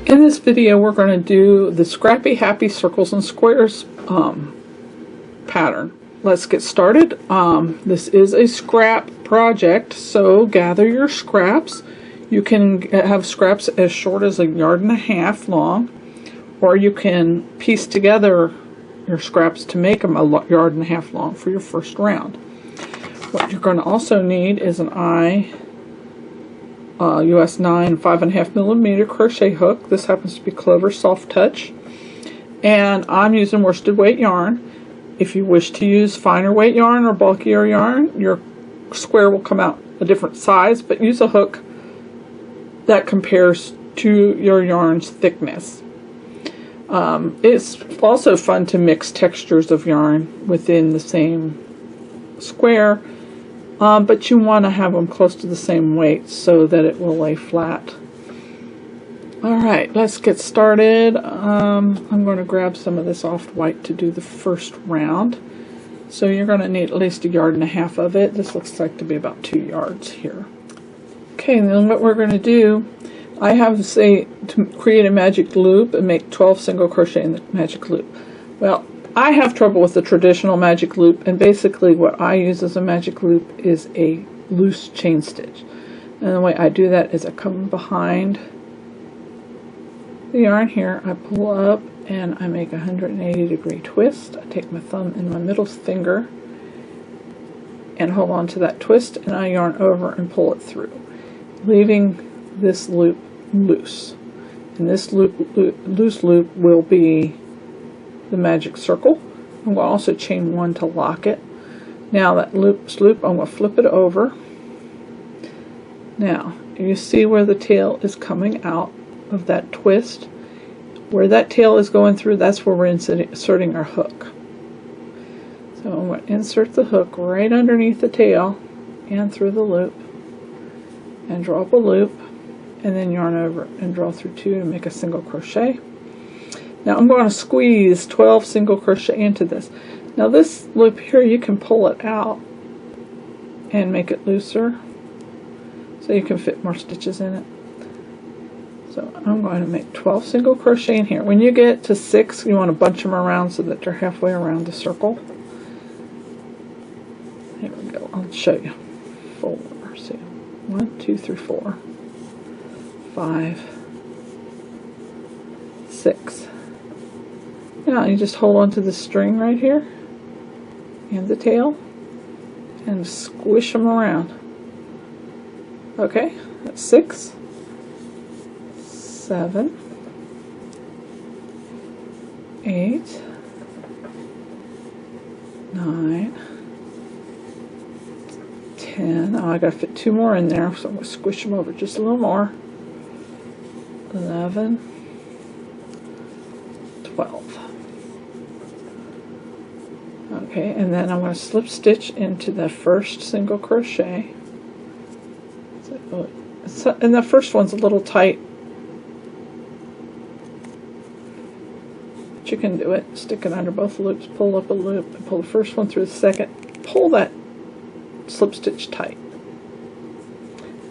In this video, we're going to do the Scrappy Happy Circles and Squares pattern. Let's get started. This is a scrap project, so gather your scraps. You can have scraps as short as 1.5 yards long, or you can piece together your scraps to make them 1.5 yards long for your first round. What you're going to also need is an US 9 5.5mm crochet hook. This happens to be Clover Soft Touch, and I'm using worsted weight yarn. If you wish to use finer weight yarn or bulkier yarn, your square will come out a different size, but use a hook that compares to your yarn's thickness. It's also fun to mix textures of yarn within the same square, but you want to have them close to the same weight so that it will lay flat. Alright, let's get started. I'm going to grab some of this soft white to do the first round. So you're going to need at least 1.5 yards of it. This looks like to be about 2 yards here. Okay, and then what we're going to do, I have to create a magic loop and make 12 single crochet in the magic loop. Well, I have trouble with the traditional magic loop, and basically what I use as a magic loop is a loose chain stitch. And the way I do that is I come behind the yarn here, I pull up and I make a 180-degree twist. I take my thumb and my middle finger and hold on to that twist, and I yarn over and pull it through, leaving this loop loose. And this loose loop will be the magic circle. I'm going to also chain 1 to lock it. Now that loop, I'm going to flip it over. Now you see where the tail is coming out of that twist. Where that tail is going through, that's where we're inserting our hook. So I'm going to insert the hook right underneath the tail and through the loop, and drop a loop, and then yarn over and draw through 2 to make a single crochet. Now I'm going to squeeze 12 single crochet into this. Now this loop here, you can pull it out and make it looser so you can fit more stitches in it. So I'm going to make 12 single crochet in here. When you get to 6, you want to bunch them around so that they're halfway around the circle. Here we go. I'll show you. 4. See, 1, 2, 3, 4, 5, 6. Now you just hold on to the string right here and the tail and squish them around. Okay, that's 6, 7, 8, 9, 10. Oh, I gotta fit 2 more in there, so I'm gonna squish them over just a little more. 11, 12. Okay, and then I'm going to slip stitch into the first single crochet. And the first one's a little tight, but you can do it. Stick it under both loops, pull up a loop, and pull the first one through the second. Pull that slip stitch tight.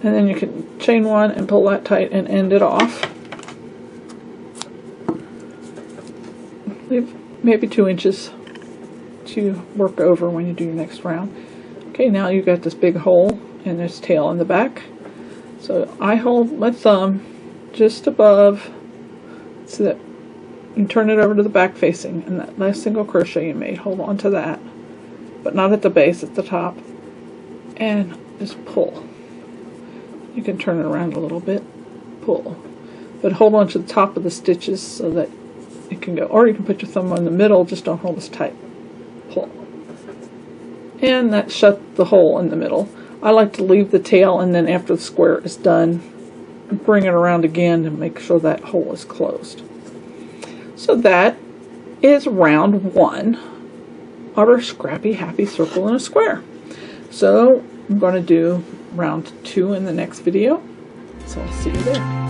And then you can chain 1 and pull that tight and end it off. Leave maybe 2 inches to work over when you do your next round. Okay, now you've got this big hole and this tail in the back. So I hold my thumb just above so that you turn it over to the back facing, and that last single crochet you made, hold on to that, but not at the base, at the top, and just pull. You can turn it around a little bit, pull, but hold on to the top of the stitches so that it can go, or you can put your thumb on the middle, just don't hold as tight. Pull. And that shut the hole in the middle. I like to leave the tail, and then after the square is done, bring it around again to make sure that hole is closed. So that is round 1 of our Scrappy Happy Circle in a Square. So I'm going to do round 2 in the next video. So I'll see you there.